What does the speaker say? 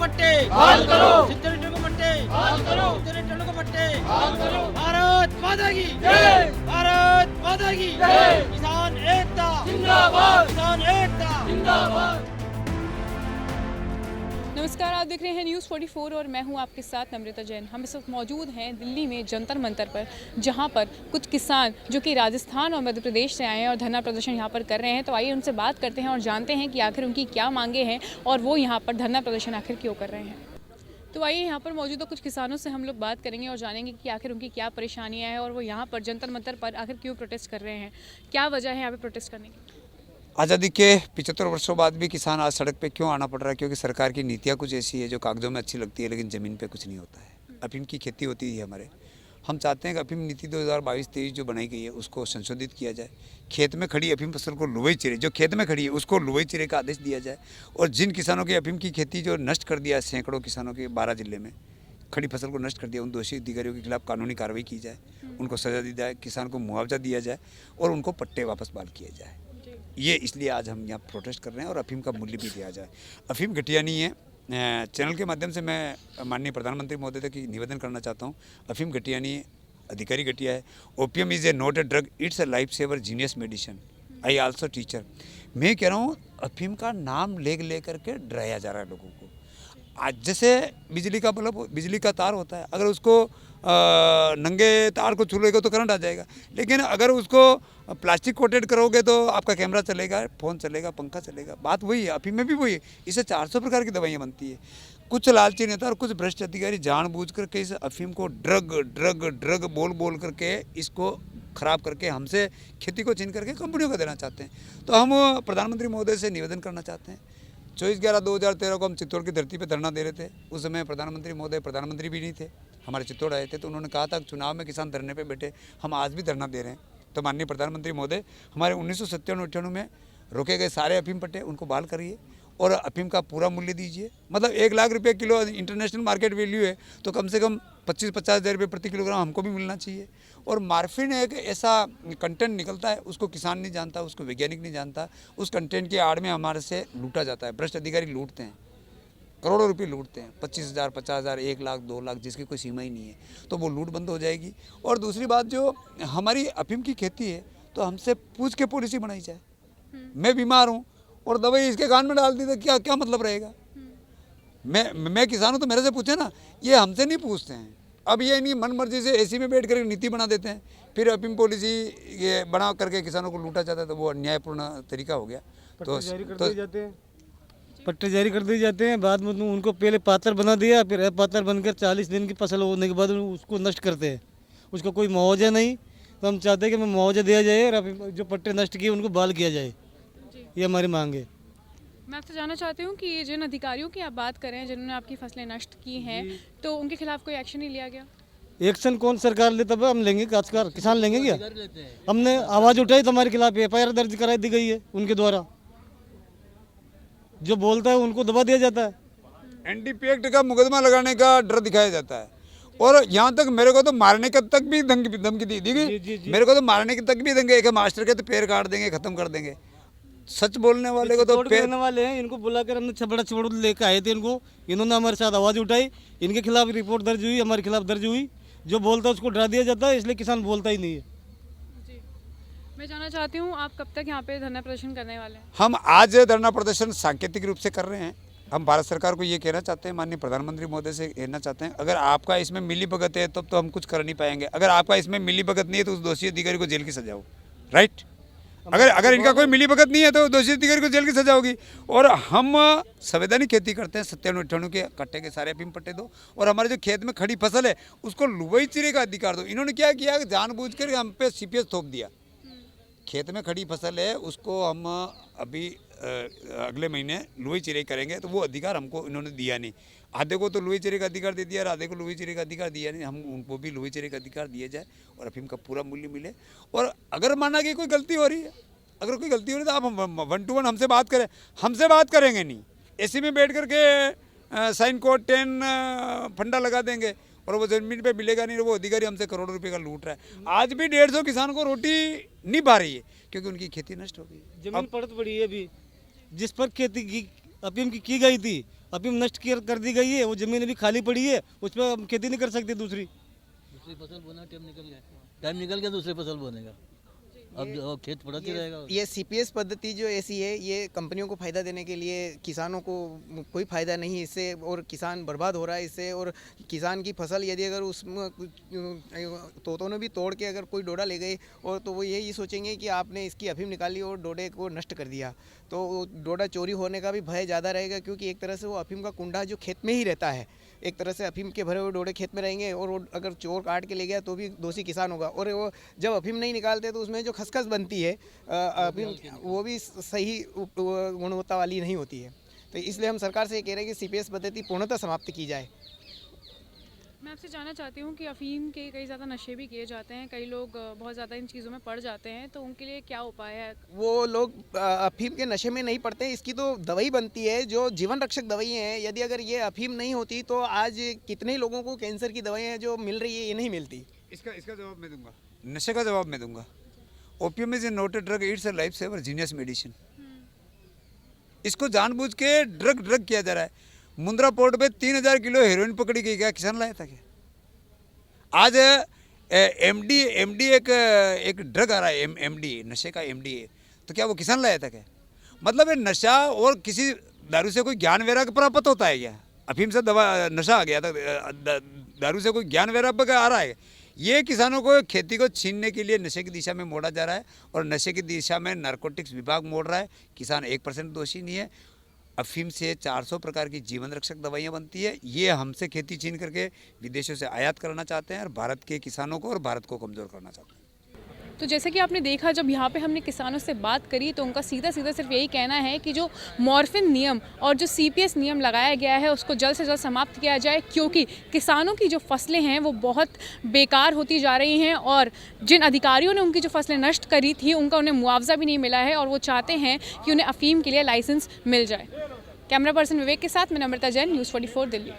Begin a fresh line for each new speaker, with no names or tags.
मट्टे
हाल करो,
सिद्धेश्वर को मट्टे
हाल करो,
सिद्धेश्वर को मट्टे
हाल करो।
भारत माता की
जय,
भारत माता की
जय।
किसान एकता
जिंदाबाद,
किसान एकता
जिंदाबाद।
नमस्कार, आप देख रहे हैं न्यूज़ 44 और मैं हूं आपके साथ नम्रता जैन। हम इस वक्त मौजूद हैं दिल्ली में जंतर मंतर पर, जहां पर कुछ किसान जो कि राजस्थान और मध्य प्रदेश से आए हैं और धरना प्रदर्शन यहां पर कर रहे हैं। तो आइए उनसे बात करते हैं और जानते हैं कि आखिर उनकी क्या मांगे हैं और वो यहां पर धरना प्रदर्शन आखिर क्यों कर रहे हैं। तो आइए यहाँ पर मौजूदा कुछ किसानों से हम लोग बात करेंगे और जानेंगे कि आखिर उनकी क्या परेशानियाँ हैं और वो यहाँ पर जंतर मंतर पर आखिर क्यों प्रोटेस्ट कर रहे हैं, क्या वजह है यहाँ पर प्रोटेस्ट करने की।
आज़ादी के 75 वर्षों बाद भी किसान आज सड़क पे क्यों आना पड़ रहा है? क्योंकि सरकार की नीतियाँ कुछ ऐसी है जो कागजों में अच्छी लगती है लेकिन ज़मीन पे कुछ नहीं होता है। अफीम की खेती होती है हमारे, हम चाहते हैं कि अफीम नीति 2022-23 जो बनाई गई है उसको संशोधित किया जाए। खेत में खड़ी अफीम फसल को लुवई चिरे, जो खेत में खड़ी है उसको लुवई चिरे का आदेश दिया जाए। और जिन किसानों की अफीम की खेती जो नष्ट कर दिया, सैकड़ों किसानों के 12 जिले में खड़ी फसल को नष्ट कर दिया, उन दोषी अधिकारियों के खिलाफ कानूनी कार्रवाई की जाए, उनको सजा दी जाए, किसान को मुआवजा दिया जाए और उनको पट्टे वापस बहाल किए जाए। ये इसलिए आज हम यहाँ प्रोटेस्ट कर रहे हैं और अफीम का मूल्य भी दिया जाए। अफीम घटिया नहीं है। चैनल के माध्यम से मैं माननीय प्रधानमंत्री महोदय तक निवेदन करना चाहता हूँ, अफीम घटिया नहीं है, अधिकारी घटिया है। Opium is a not a drug, it's a life saver genius medicine. I also teacher. मैं कह रहा हूँ अफीम का नाम ले करके डराया जा रहा है लोगों को। आज जैसे बिजली का बल्ब, बिजली का तार होता है, अगर उसको नंगे तार को छू लेगा तो करंट आ जाएगा, लेकिन अगर उसको प्लास्टिक कोटेड करोगे तो आपका कैमरा चलेगा, फ़ोन चलेगा, पंखा चलेगा। बात वही है, अफीम में भी वही है। इससे 400 प्रकार की दवाइयाँ बनती है। कुछ लालची नेता और कुछ भ्रष्ट अधिकारी जानबूझ करके इस अफीम को ड्रग बोल करके इसको ख़राब करके हमसे खेती को छीन करके कंपनियों को देना चाहते हैं। तो हम प्रधानमंत्री महोदय से निवेदन करना चाहते हैं। 24/11/2013 को हम चित्तौड़ की धरती पर धरना दे रहे थे। उस समय प्रधानमंत्री महोदय प्रधानमंत्री भी नहीं थे, हमारे चित्तौड़ आए थे, तो उन्होंने कहा था चुनाव में किसान धरने पे बैठे। हम आज भी धरना दे रहे हैं। तो माननीय प्रधानमंत्री महोदय, हमारे 1997-98 में रोके गए सारे अफीम पट्टे उनको बहाल करिए और अफीम का पूरा मूल्य दीजिए। मतलब 1 लाख रुपये किलो इंटरनेशनल मार्केट वैल्यू है, तो कम से कम 25-50 हज़ार रुपये प्रति किलोग्राम हमको भी मिलना चाहिए। और मार्फिन एक ऐसा कंटेंट निकलता है, उसको किसान नहीं जानता, उसको वैज्ञानिक नहीं जानता, उस कंटेंट की आड़ में हमारे से लूटा जाता है। भ्रष्ट अधिकारी लूटते हैं, करोड़ों रुपये लूटते हैं, 25,000, 50,000, 1 लाख, 2 लाख, जिसकी कोई सीमा ही नहीं है। तो वो लूट बंद हो जाएगी। और दूसरी बात, जो हमारी अफीम की खेती है तो हमसे पूछ के पॉलिसी बनाई जाए। मैं बीमार हूँ और दवाई इसके कान में डाल दी तो क्या क्या मतलब रहेगा? मैं किसान हूँ तो मेरे से पूछे ना, ये हमसे नहीं पूछते हैं। अब ये नहीं, मन मर्जी से एसी में बैठ कर नीति बना देते हैं, फिर अफीम पॉलिसी ये बना करके किसानों को लूटा जाता है। तो वो अन्यायपूर्ण तरीका हो गया। तो
पट्टे जारी कर दिए जाते हैं, बाद में उनको पहले पात्र बना दिया, फिर अपात्र बनकर 40 दिन की फसल होने के बाद उसको नष्ट करते हैं। उसका कोई मुआवजा नहीं। तो हम चाहते हैं कि मुआवजा दिया जाए और जो पट्टे नष्ट किए उनको बहाल किया जाए। ये हमारी मांग है।
मैं आपसे जानना चाहती हूँ कि जिन अधिकारियों की आप बात करें जिन्होंने आपकी फसलें नष्ट की हैं, तो उनके खिलाफ कोई एक्शन नहीं लिया गया?
एक्शन कौन सरकार ले, तब हम लेंगे, काश्तकार किसान लेंगे क्या? हमने आवाज़ उठाई तो हमारे खिलाफ FIR दर्ज कराई दी गई है उनके द्वारा। जो बोलता है उनको दबा दिया जाता है।
NDP एक्ट का मुकदमा लगाने का डर दिखाया जाता है। और यहाँ तक मेरे को तो मारने का तक भी धमकी दी गई। मेरे को तो मारने की तक भी देंगे, एक मास्टर के तो पैर काट देंगे, खत्म कर देंगे। सच बोलने वाले को तो
करने वाले हैं, इनको बुलाकर हमने बड़ा चबड़ लेकर आए थे इनको। इन्होंने हमारे साथ आवाज़ उठाई, इनके खिलाफ रिपोर्ट दर्ज हुई, हमारे खिलाफ दर्ज हुई। जो बोलता है उसको डरा दिया जाता है, इसलिए किसान बोलता ही नहीं है।
जी, मैं जानना चाहती हूँ आप कब तक यहाँ पे धरना प्रदर्शन करने वाले हैं?
हम आज धरना प्रदर्शन सांकेतिक रूप से कर रहे हैं। हम भारत सरकार को ये कहना चाहते हैं, माननीय प्रधानमंत्री महोदय से कहना चाहते हैं, अगर आपका इसमें मिलीभगत है तब तो हम कुछ कर नहीं पाएंगे। अगर आपका इसमें मिलीभगत नहीं है तो उस दोषी अधिकारी को जेल की सजा हो। राइट? अगर इनका कोई मिलीभगत नहीं है तो दोषी अधिकारी को जेल की सजा होगी। और हम संवैधानिक खेती करते हैं। 97-98 के कट्टे के सारे अफीम पट्टे दो और हमारे जो खेत में खड़ी फसल है उसको लुवई चिरे का अधिकार दो। इन्होंने क्या किया, जानबूझकर हम पे CPS थोप दिया। खेत में खड़ी फसल है उसको हम अभी अगले महीने लुवई चिरे करेंगे, तो वो अधिकार हमको इन्होंने दिया नहीं। आधे को तो लुवई चिरे का अधिकार दे दिया और आधे को लुवई चिरे का अधिकार दिया नहीं। हम उनको भी लुवई चिरे का अधिकार दिया जाए और अफीम का पूरा मूल्य मिले। और अगर माना कि कोई गलती हो रही है, अगर कोई गलती हो रही है तो आप 1 to 1 हमसे बात करें। हमसे बात करेंगे नहीं, एसी में बैठ करके साइन कोड 10 फंडा लगा देंगे और वो जमीन पे मिलेगा नहीं। वो अधिकारी हमसे करोड़ों रुपए का लूट रहा है। आज भी 150 किसान को रोटी नहीं पा रही है क्योंकि उनकी खेती नष्ट हो गई।
जमीन पड़त पड़ी है अभी, जिस पर खेती की अफीम की गई थी अफीम नष्ट कर दी गई है, वो ज़मीन अभी खाली पड़ी है, उस पर हम खेती नहीं कर सकते दूसरी
फसल बोना टाइम निकल गया दूसरी फसल बोने का। अब खेत पड़ा ही रहेगा।
ये सीपीएस पद्धति जो ऐसी है, ये कंपनियों को फ़ायदा देने के लिए, किसानों को कोई फ़ायदा नहीं इससे, और किसान बर्बाद हो रहा है इससे। और किसान की फसल यदि अगर उसमें तोतों ने भी तोड़ के अगर कोई डोडा ले गए, और तो वो यही सोचेंगे कि आपने इसकी अफीम निकाली और डोडे को नष्ट कर दिया, तो डोडा चोरी होने का भी भय ज़्यादा रहेगा, क्योंकि एक तरह से वो अफीम का कुंडा जो खेत में ही रहता है, एक तरह से अफीम के भरे हुए डोडे खेत में रहेंगे, और वो अगर चोर काट के ले गया तो भी दोषी किसान होगा। और वो जब अफीम नहीं निकालते तो उसमें जो खसखस बनती है अफीम, वो भी सही गुणवत्ता वाली नहीं होती है। तो इसलिए हम सरकार से ये कह रहे हैं कि सीपीएस पद्धति पूर्णतः समाप्त की जाए।
मैं आपसे जानना चाहती हूँ कि अफ़ीम के कई ज़्यादा नशे भी किए जाते हैं, कई लोग बहुत ज़्यादा इन चीज़ों में पड़ जाते हैं, तो उनके लिए क्या उपाय है?
वो लोग अफीम के नशे में नहीं पड़ते, इसकी तो दवाई बनती है जो जीवन रक्षक दवाइयाँ हैं। यदि अगर ये अफीम नहीं होती तो आज कितने लोगों को कैंसर की दवाइयाँ जो मिल रही है ये नहीं मिलती।
इसका जवाब मैं दूंगा, नशे का जवाब मैं दूंगा। Opium is a not a drug, it's a life saver, genius medicine. इसको जानबूझ के ड्रग किया जा रहा है। मुंद्रा पोर्ट पे 3000 किलो हेरोइन पकड़ी गई, क्या किसान लाया था क्या? आज एमडी एक ड्रग आ रहा है, एमडी नशे का एमडी है, तो क्या वो किसान लाया था क्या? मतलब ये नशा और किसी दारू से कोई ज्ञान वैराग्य प्राप्त होता है क्या? अफीम से दवा नशा आ गया था, दारू से कोई ज्ञान वैराग्य आ रहा है? ये किसानों को खेती को छीनने के लिए नशे की दिशा में मोड़ा जा रहा है, और नशे की दिशा में नारकोटिक्स विभाग मोड़ रहा है। किसान 1% दोषी नहीं है। अफीम से 400 प्रकार की जीवन रक्षक दवाइयाँ बनती है। ये हमसे खेती छीन करके विदेशों से आयात करना चाहते हैं, और भारत के किसानों को और भारत को कमज़ोर करना चाहते हैं।
तो जैसे कि आपने देखा, जब यहाँ पे हमने किसानों से बात करी तो उनका सीधा सिर्फ यही कहना है कि जो मॉर्फिन नियम और जो सीपीएस नियम लगाया गया है उसको जल्द से जल्द समाप्त किया जाए, क्योंकि किसानों की जो फसलें हैं वो बहुत बेकार होती जा रही हैं, और जिन अधिकारियों ने उनकी जो फसलें नष्ट करी थी उनका उन्हें मुआवजा भी नहीं मिला है, और वो चाहते हैं कि उन्हें अफीम के लिए लाइसेंस मिल जाए। कैमरा पर्सन विवेक के साथ मैं नम्रता जैन, न्यूज़ 44 दिल्ली।